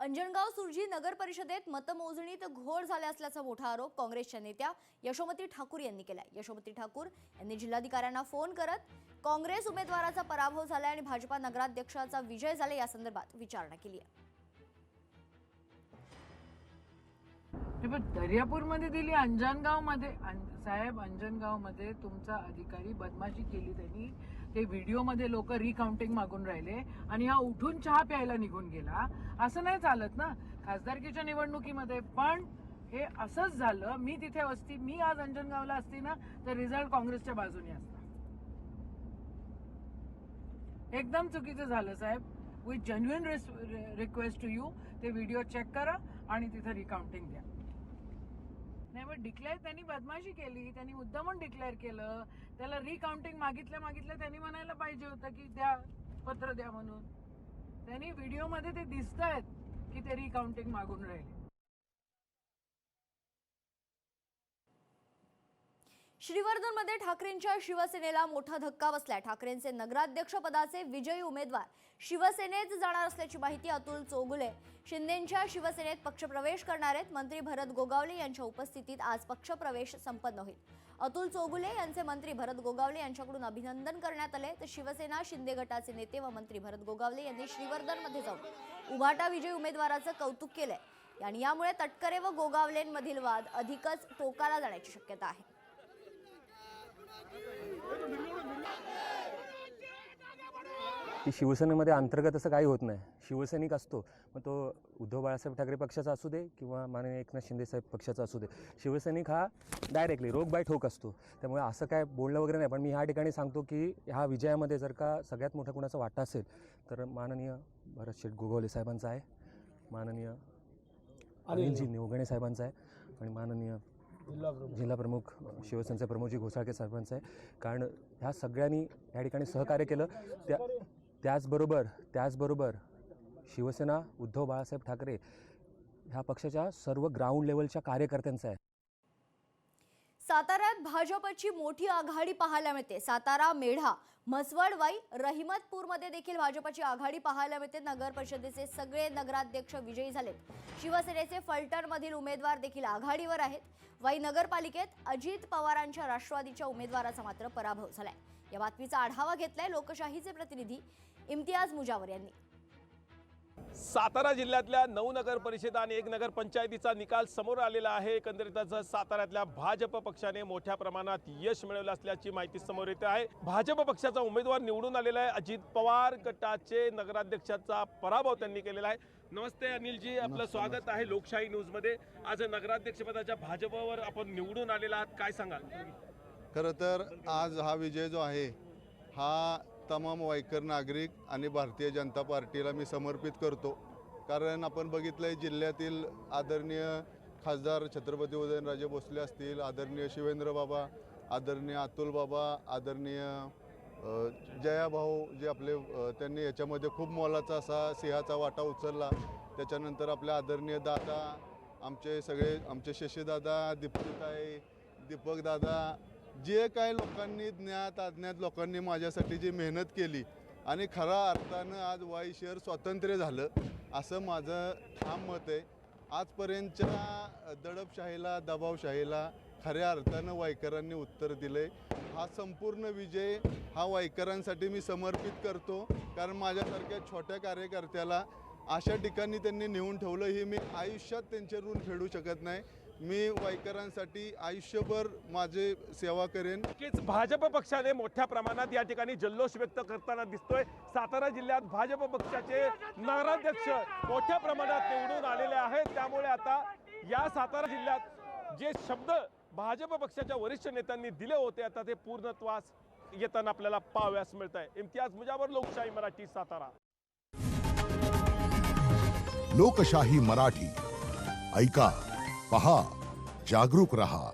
अंजनगाव सुरजी नगर परिषदेत मतमोजणीत घोळ झाला असल्याचा मोठा आरोप काँग्रेसच्या नेत्या यशोमती ठाकूर यांनी केलाय। यशोमती ठाकूर यांनी जिल्हाधिकाऱ्यांना फोन करत काँग्रेस उमेदवाराचा पराभव झालाय आणि भाजपा नगराध्यक्षाचा विजय झाला या संदर्भात विचारणा केली आहे। दर्यापूरमध्ये दिली, अंजनगावमध्ये साहेब अंजनगावमध्ये तुमचा अधिकारी बदमाशी केली, त्यांनी ते व्हिडिओमध्ये लोक रिकाउंटिंग मागून राहिले आणि हा उठून चहा प्यायला निघून गेला। असं नाही चालत ना खासदारकीच्या निवडणुकीमध्ये। पण हे असंच झालं। मी तिथे असती, मी आज अंजनगावला असती ना तर रिझल्ट काँग्रेसच्या बाजूने असता। एकदम चुकीचं झालं साहेब। With genuine request to you, ते व्हिडिओ चेक करा आणि तिथे रिकाउंटिंग द्या। नाही पण डिक्लेअर त्यांनी बदमाशी केली, त्यांनी मुद्दामून डिक्लेअर केलं। त्याला रिकाउंटिंग मागितलं त्यांनी म्हणायला पाहिजे होतं की द्या, पत्र द्या म्हणून। त्यांनी व्हिडिओमध्ये ते दिसतायत की ते रिकाउंटिंग मागून राहिले। श्रीवर्धनमध्ये ठाकरेंच्या शिवसेनेला मोठा धक्का बसलाय। ठाकरेंचे नगराध्यक्ष पदाचे विजयी उमेदवार शिवसेनेत जाणार असल्याची माहिती अतुल चौगुले शिंदेंच्या शिवसेनेत पक्षप्रवेश करणार आहेत। मंत्री भरत गोगावले यांच्या उपस्थितीत आज पक्षप्रवेश संपन्न होईल। अतुल चौगुले यांचे मंत्री भरत गोगावले यांच्याकडून अभिनंदन करण्यात आले। तर शिवसेना शिंदे गटाचे नेते व मंत्री भरत गोगावले यांनी श्रीवर्धनमध्ये जाऊन उभाटा विजयी उमेदवाराचं कौतुक केलंय आणि यामुळे तटकरे व गोगावलेंमधील वाद अधिकच टोकाला जाण्याची शक्यता आहे। की शिवसेनेमध्ये अंतर्गत असं काही होत नाही। शिवसैनिक असतो, मग तो उद्धव बाळासाहेब ठाकरे पक्षाचा असू दे किंवा माननीय एकनाथ शिंदे साहेब पक्षाचा असू दे, शिवसैनिक हा डायरेक्टली रोग बाय ठोक असतो। त्यामुळे असं काय बोलणं वगैरे नाही। पण मी ह्या ठिकाणी सांगतो की ह्या विजयामध्ये जर का सगळ्यात मोठा कुणाचा वाटा असेल तर माननीय भरत शेठ गोगावले साहेबांचा आहे, माननीय अनिलजी निवगणे साहेबांचा आहे आणि माननीय जिल्हा प्रमुख शिवसेनेचे प्रमोदजी घोसाळके साहेबांचं आहे। कारण ह्या सगळ्यांनी या ठिकाणी सहकार्य केलं। त्याचबरोबर शिवसेना उद्धव बाळासाहेब ठाकरे ह्या पक्षाच्या सर्व ग्राउंड लेवलच्या कार्यकर्त्यांचं आहे। साताऱ्यात भाजपची मोठी आघाडी पाहायला मिळते। सातारा, मेढा, म्हसवड, वाई, रहिमतपूरमध्ये देखील भाजपची आघाडी पाहायला मिळते। नगर परिषदेचे सगळे नगराध्यक्ष विजयी झालेत। शिवसेनेचे फलटणमधील उमेदवार देखील आघाडीवर आहेत। वाई नगरपालिकेत अजित पवारांच्या राष्ट्रवादीच्या उमेदवाराचा मात्र पराभव झालाय। या बातमीचा आढावा घेतलाय लोकशाहीचे प्रतिनिधी इम्तियाज मुजावर यांनी। सातारा जिल्ह्यातल्या 9 नगर परिषदा आणि 1 नगर पंचायतीचा निकाल समोर आलेला आहे। एकंदरीतच साताऱ्यातल्या भाजप पक्षाने मोठ्या प्रमाणात यश मिळवलं असल्याची माहिती समोर येते आहे। भाजप पक्षाचा उमेदवार निवडून आलेला आहे। अजित पवार गटाचे नगराध्यक्षाचा पराभव त्यांनी केलेला आहे। नमस्ते अनिलजी, आपलं स्वागत आहे लोकशाही न्यूजमध्ये। आज नगराध्यक्षपदाच्या भाजपवर आपण निवडून आलेला आहात, काय सांगाल? खरं तर आज हा विजय जो आहे हा तमाम वाईकर नागरिक आणि भारतीय जनता पार्टीला मी समर्पित करतो। कारण आपण बघितलंय जिल्ह्यातील आदरणीय खासदार छत्रपती उदयनराजे भोसले असतील, आदरणीय शिवेंद्र बाबा, आदरणीय अतुल बाबा, आदरणीय जयाभाऊ जे आपले त्यांनी याच्यामध्ये खूप मोलाचा असा सिंहाचा वाटा उचलला। त्याच्यानंतर आपले आदरणीय दादा, आमचे शशीदादा, दीप्तिताई, दीपक दादा, जे काही लोकांनी ज्ञात अज्ञात लोकांनी माझ्यासाठी जी मेहनत केली आणि खऱ्या अर्थानं आज वाई शहर स्वातंत्र्य झालं असं माझं ठाम मत आहे। आजपर्यंतच्या दडपशाहीला, दबावशाहीला खऱ्या अर्थानं वाईकरांनी उत्तर दिले। हा संपूर्ण विजय हा वाईकरांसाठी मी समर्पित करतो। कारण माझ्यासारख्या छोट्या कार्यकर्त्याला अशा ठिकाणी त्यांनी नेऊन ठेवलं, ही मी आयुष्यात त्यांचे ऋण फेडू शकत नाही। मी वाईकरांसाठी आयुष्यभर माझे सेवा करेन। भाजप पक्षाने मोठ्या प्रमाणात या ठिकाणी जल्लोष व्यक्त करताना दिसतोय। सातारा जिल्ह्यात भाजप पक्षाचे नगराध्यक्ष मोठ्या प्रमाणात निवडून आलेले आहेत। त्यामुळे आता या सातारा जिल्ह्यात जे शब्द भाजप पक्षाच्या वरिष्ठ नेत्यांनी दिले होते आता ते पूर्णत्वास येताना आपल्याला पाहावयास मिळत आहे। इम्तियाज मुजावर, लोकशाही मराठी, सातारा। लोकशाही मराठी ऐका, पहा, जागरूक रहा।